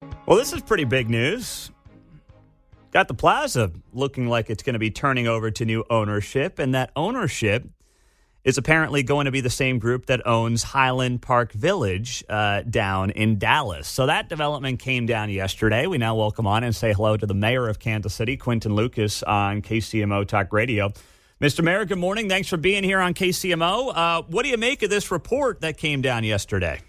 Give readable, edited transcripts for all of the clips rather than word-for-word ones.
Well, this is pretty big news. Got the plaza looking like it's going to be turning over to new ownership, and that ownership is apparently going to be the same group that owns Highland Park Village down in Dallas. So that development came down yesterday. We now welcome on and say hello to the mayor of Kansas City, Quinton on KCMO Talk Radio. Mr. Mayor, good morning. Thanks for being here on KCMO. What do you make of this report that came down yesterday?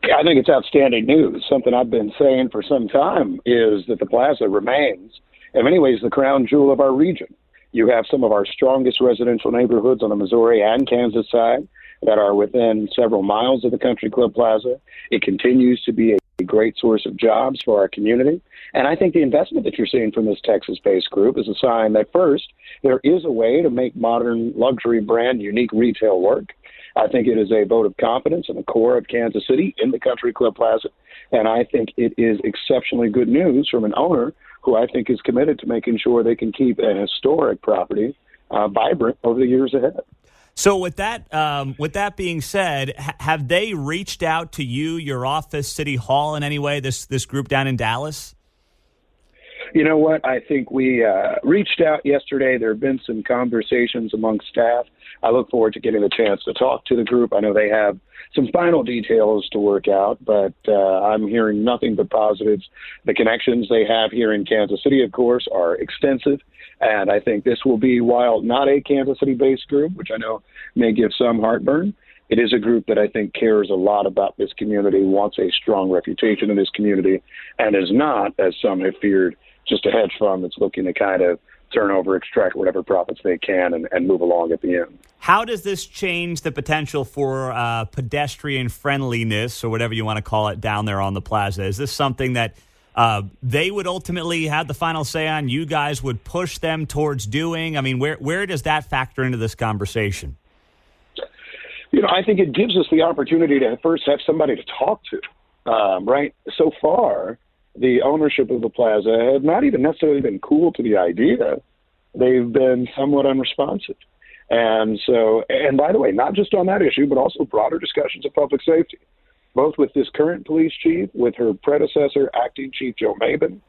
I think it's outstanding news. Something I've been saying for some time is that the plaza remains, in many ways, the crown jewel of our region. You have some of our strongest residential neighborhoods on the Missouri and Kansas side that are within several miles of the Country Club Plaza. It continues to be a great source of jobs for our community. And I think the investment that you're seeing from this Texas-based group is a sign that, first, there is a way to make modern luxury brand unique retail work. I think it is a vote of confidence in the core of Kansas City in the Country Club Plaza. And I think it is exceptionally good news from an owner who I think is committed to making sure they can keep an historic property vibrant over the years ahead. So with that being said, have they reached out to you, your office, City Hall in any way, this group down in Dallas? You know what? I think we reached out yesterday. There have been some conversations among staff. I look forward to getting the chance to talk to the group. I know they have some final details to work out, but I'm hearing nothing but positives. The connections they have here in Kansas City, of course, are extensive. And I think this will be, while not a Kansas City-based group, which I know may give some heartburn, it is a group that I think cares a lot about this community, wants a strong reputation in this community, and is not, as some have feared, just a hedge fund that's looking to kind of turn over, extract whatever profits they can and move along at the end. How does this change the potential for pedestrian friendliness, or whatever you want to call it, down there on the plaza? Is this something that they would ultimately have the final say on, you guys would push them towards doing? I mean, where does that factor into this conversation? You know, I think it gives us the opportunity to first have somebody to talk to, right? So far, the ownership of the plaza has not even necessarily been cool to the idea. They've been somewhat unresponsive. And so, and by the way, not just on that issue, but also broader discussions of public safety, both with this current police chief, with her predecessor, acting chief Joe Maben.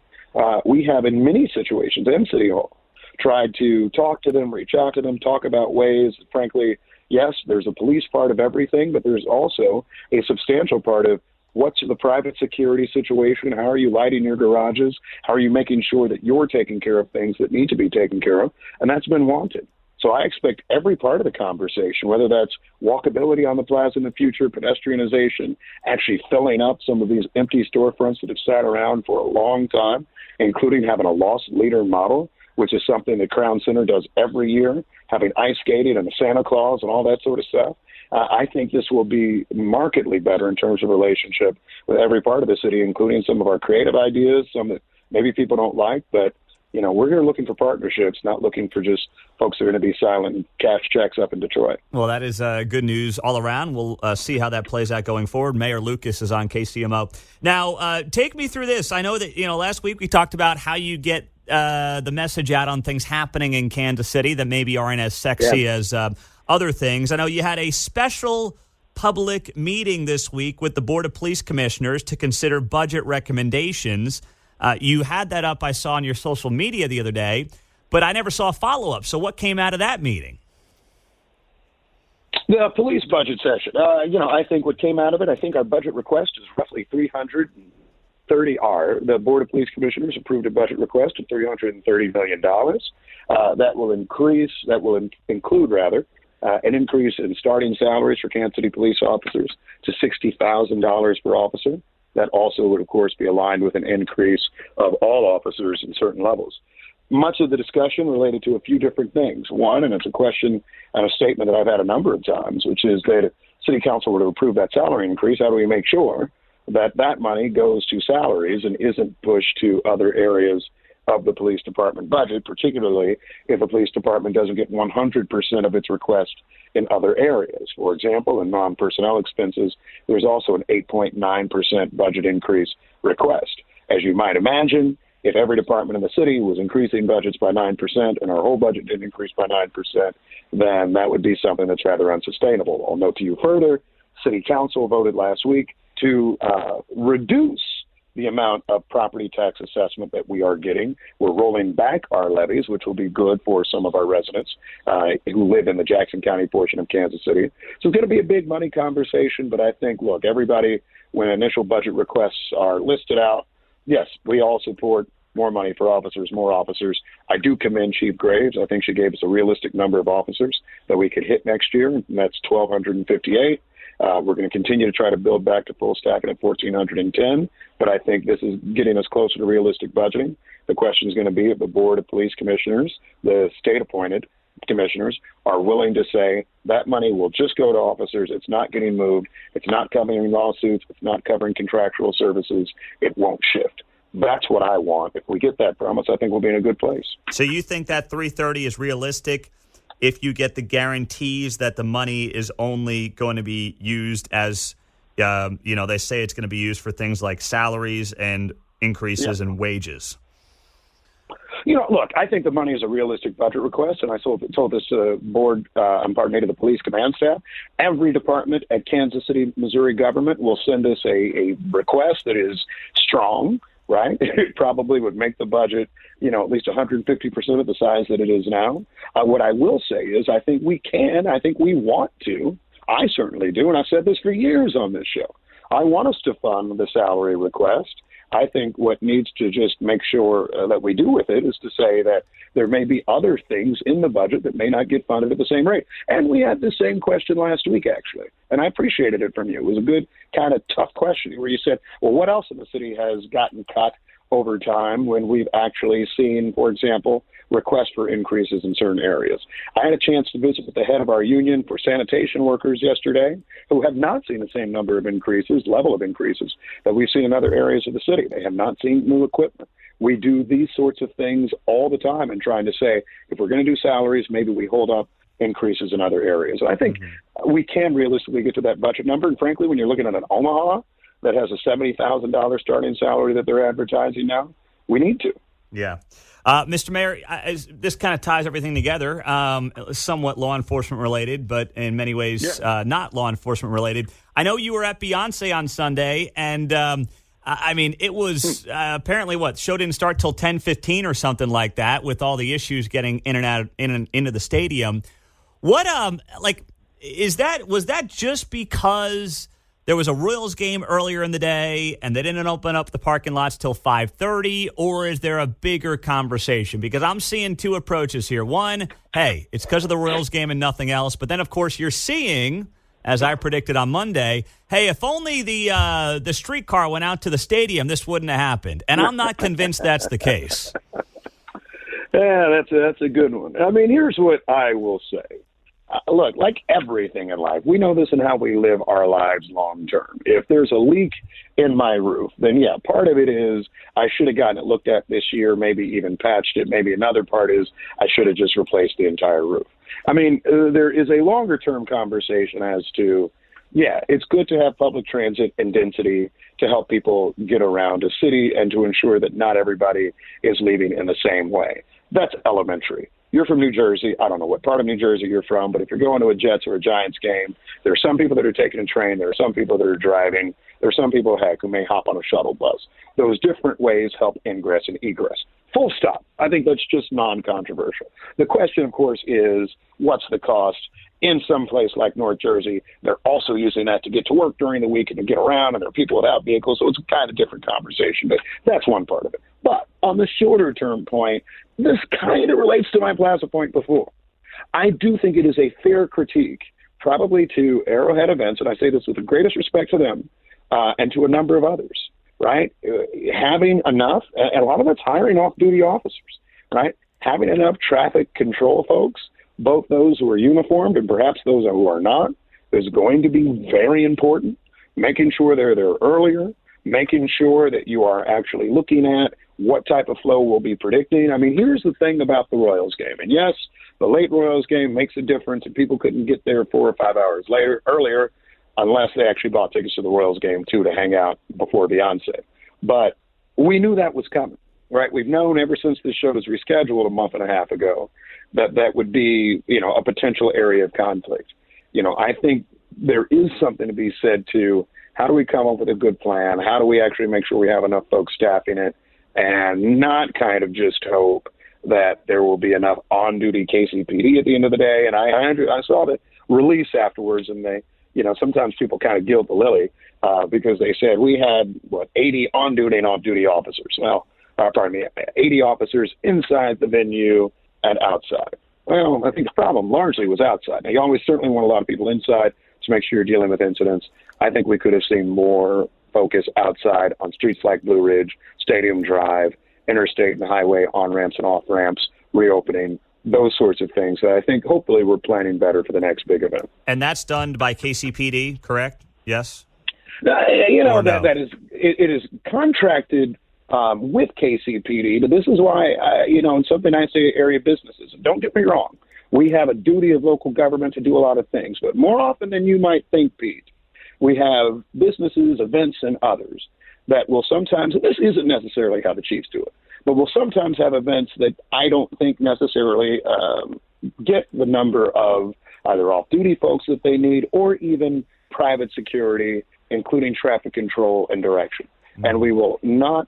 We have in many situations in City Hall tried to talk to them, reach out to them, talk about ways, frankly, yes, there's a police part of everything, but there's also a substantial part of what's the private security situation? How are you lighting your garages? How are you making sure that you're taking care of things that need to be taken care of? And that's been wanted. So I expect every part of the conversation, whether that's walkability on the plaza in the future, pedestrianization, actually filling up some of these empty storefronts that have sat around for a long time, including having a loss leader model, which is something that Crown Center does every year, having ice skating and the Santa Claus and all that sort of stuff. I think this will be markedly better in terms of relationship with every part of the city, including some of our creative ideas, some that maybe people don't like. But, you know, we're here looking for partnerships, not looking for just folks who are going to be silent and cash checks up in Detroit. Well, that is good news all around. We'll see how that plays out going forward. Mayor Lucas is on KCMO. Now, take me through this. I know that, last week we talked about how you get the message out on things happening in Kansas City that maybe aren't as sexy as other things. I know you had a special public meeting this week with the Board of Police Commissioners to consider budget recommendations. You had that up, I saw on your social media the other day, but I never saw a follow-up. So what came out of that meeting? The police budget session. I think what came out of it, I think our budget request is roughly $330 million. The Board of Police Commissioners approved a budget request of $330 million. That will include an increase in starting salaries for Kansas City police officers to $60,000 per officer. That also would, of course, be aligned with an increase of all officers in certain levels. Much of the discussion related to a few different things. One, and it's a question and a statement that I've had a number of times, which is that if City Council were to approve that salary increase, how do we make sure that that money goes to salaries and isn't pushed to other areas of the police department budget, particularly if a police department doesn't get 100% of its request in other areas. For example, in non-personnel expenses, there's also an 8.9% budget increase request. As you might imagine, if every department in the city was increasing budgets by 9% and our whole budget didn't increase by 9%, then that would be something that's rather unsustainable. I'll note to you further, City Council voted last week to reduce the amount of property tax assessment that we are getting. We're rolling back our levies, which will be good for some of our residents who live in the Jackson County portion of Kansas City. So it's going to be a big money conversation, but I think, look, everybody, when initial budget requests are listed out, yes, we all support more money for officers, more officers. I do commend Chief Graves. I think she gave us a realistic number of officers that we could hit next year, and that's 1,258. We're going to continue to try to build back to full staffing at 1,410, but I think this is getting us closer to realistic budgeting. The question is going to be if the Board of Police Commissioners, the state-appointed commissioners, are willing to say that money will just go to officers. It's not getting moved. It's not covering lawsuits. It's not covering contractual services. It won't shift. That's what I want. If we get that promise, I think we'll be in a good place. So you think that 330 is realistic if you get the guarantees that the money is only going to be used as, they say it's going to be used for things like salaries and increases in wages? Look, I think the money is a realistic budget request, and I told this board, to the police command staff. Every department at Kansas City, Missouri government will send us a request that is strong, right? It probably would make the budget, at least 150% of the size that it is now. What I will say is I think we want to. I certainly do, and I've said this for years on this show. I want us to fund the salary request. I think what needs to just make sure that we do with it is to say that there may be other things in the budget that may not get funded at the same rate. And we had the same question last week, actually, and I appreciated it from you. It was a good kind of tough question where you said, well, what else in the city has gotten cut over time when we've actually seen, for example, requests for increases in certain areas. I had a chance to visit with the head of our union for sanitation workers yesterday, who have not seen the same level of increases that we've seen in other areas of the city. They have not seen new equipment. We do these sorts of things all the time and trying to say, if we're going to do salaries, maybe we hold up increases in other areas. And I think we can realistically get to that budget number. And frankly, when you're looking at an Omaha that has a $70,000 starting salary that they're advertising now, we need to. Yeah. Mr. Mayor, this kind of ties everything together, somewhat law enforcement related, but in many ways not law enforcement related. I know you were at Beyonce on Sunday, and it was apparently show didn't start till 10:15 or something like that, with all the issues getting in and out into the stadium. What was that just because there was a Royals game earlier in the day and they didn't open up the parking lots till 5:30, or is there a bigger conversation? Because I'm seeing two approaches here. One, hey, it's because of the Royals game and nothing else. But then, of course, you're seeing, as I predicted on Monday, hey, if only the streetcar went out to the stadium, this wouldn't have happened. And I'm not convinced that's the case. Yeah, that's a good one. I mean, here's what I will say. Look, like everything in life, we know this in how we live our lives long term. If there's a leak in my roof, then yeah, part of it is I should have gotten it looked at this year, maybe even patched it. Maybe another part is I should have just replaced the entire roof. I mean, there is a longer term conversation as to, yeah, it's good to have public transit and density to help people get around a city and to ensure that not everybody is leaving in the same way. That's elementary. You're from New Jersey. I don't know what part of New Jersey you're from, but if you're going to a Jets or a Giants game, there are some people that are taking a train. There are some people that are driving. There are some people, heck, who may hop on a shuttle bus. Those different ways help ingress and egress. Full stop. I think that's just non-controversial. The question, of course, is what's the cost? In some place like North Jersey, they're also using that to get to work during the week and to get around, and there are people without vehicles, so it's a kind of different conversation, but that's one part of it. But on the shorter term point, this kind of relates to my Plaza point before. I do think it is a fair critique, probably to Arrowhead Events, and I say this with the greatest respect to them, and to a number of others, right? Having enough, and a lot of that's hiring off-duty officers, right? Having enough traffic control folks, both those who are uniformed and perhaps those who are not, is going to be very important. Making sure they're there earlier, making sure that you are actually looking at what type of flow we'll be predicting. I mean, here's the thing about the Royals game. And yes, the late Royals game makes a difference, and people couldn't get there 4 or 5 hours earlier, unless they actually bought tickets to the Royals game, too, to hang out before Beyonce. But we knew that was coming, right? We've known ever since this show was rescheduled a month and a half ago that would be, a potential area of conflict. I think there is something to be said to how do we come up with a good plan? How do we actually make sure we have enough folks staffing it and not kind of just hope that there will be enough on-duty KCPD at the end of the day? And I saw the release afterwards, and sometimes people kind of gilt the lily because they said we had, 80 on-duty and off-duty officers. Well, 80 officers inside the venue and outside. Well, I think the problem largely was outside. Now, you always certainly want a lot of people inside to make sure you're dealing with incidents. I think we could have seen more focus outside on streets like Blue Ridge, Stadium Drive, interstate and highway on-ramps and off-ramps, reopening, those sorts of things. I think hopefully we're planning better for the next big event. And that's done by KCPD, correct? Yes? That is, it is contracted with KCPD, but this is why, and something I say area businesses, don't get me wrong, we have a duty of local government to do a lot of things, but more often than you might think, Pete, we have businesses, events, and others that will sometimes, and this isn't necessarily how the Chiefs do it, but will sometimes have events that I don't think necessarily get the number of either off-duty folks that they need or even private security, including traffic control and direction. Mm-hmm. And we will not,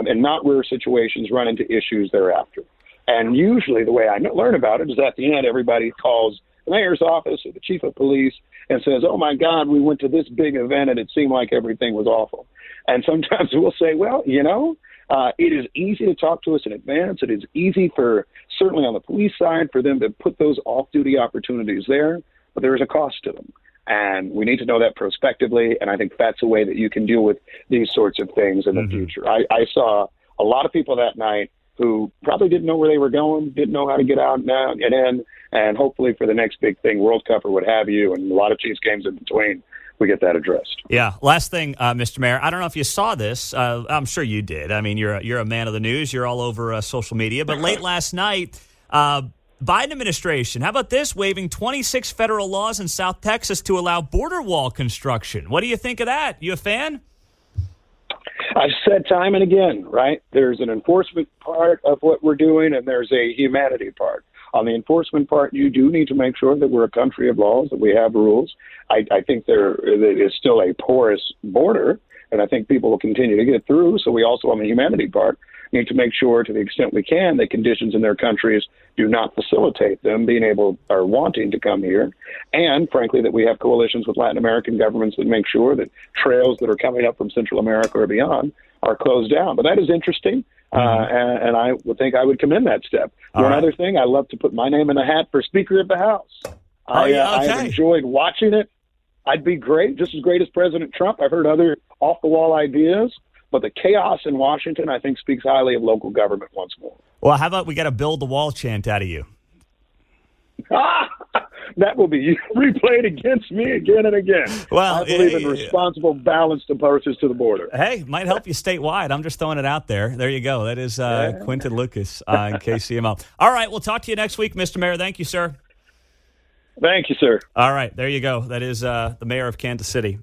in not rare situations, run into issues thereafter. And usually the way I learn about it is at the end, everybody calls the mayor's office or the chief of police and says, oh, my God, we went to this big event and it seemed like everything was awful. And sometimes we'll say, well, it is easy to talk to us in advance. It is easy for, certainly on the police side, for them to put those off-duty opportunities there, but there is a cost to them. And we need to know that prospectively, and I think that's a way that you can deal with these sorts of things in the future. I saw a lot of people that night who probably didn't know where they were going, didn't know how to get out and in, and hopefully for the next big thing, World Cup or what have you, and a lot of Chiefs games in between, we get that addressed. Yeah. Last thing, Mr. Mayor, I don't know if you saw this. I'm sure you did. I mean, you're a man of the news. You're all over social media. But late last night, Biden administration, how about this, waiving 26 federal laws in South Texas to allow border wall construction. What do you think of that? You a fan? I've said time and again, right, there's an enforcement part of what we're doing and there's a humanity part. On the enforcement part, you do need to make sure that we're a country of laws, that we have rules. I think there is still a porous border, and I think people will continue to get through. So we also, on the humanity part, need to make sure to the extent we can that conditions in their countries do not facilitate them being able or wanting to come here. And frankly, that we have coalitions with Latin American governments that make sure that trails that are coming up from Central America or beyond are closed down. But that is interesting. And I would think I would commend that step. One other thing, I love to put my name in the hat for Speaker of the House. I have enjoyed watching it. I'd be great, just as great as President Trump. I've heard other off-the-wall ideas. But the chaos in Washington, I think, speaks highly of local government once more. Well, how about we got a build the wall chant out of you? That will be replayed against me again and again. Well, I believe in responsible, balanced approaches to the border. Hey, might help you statewide. I'm just throwing it out there. There you go. That is Quinton Lucas in KCMO. All right, we'll talk to you next week, Mr. Mayor. Thank you, sir. Thank you, sir. All right, there you go. That is the mayor of Kansas City.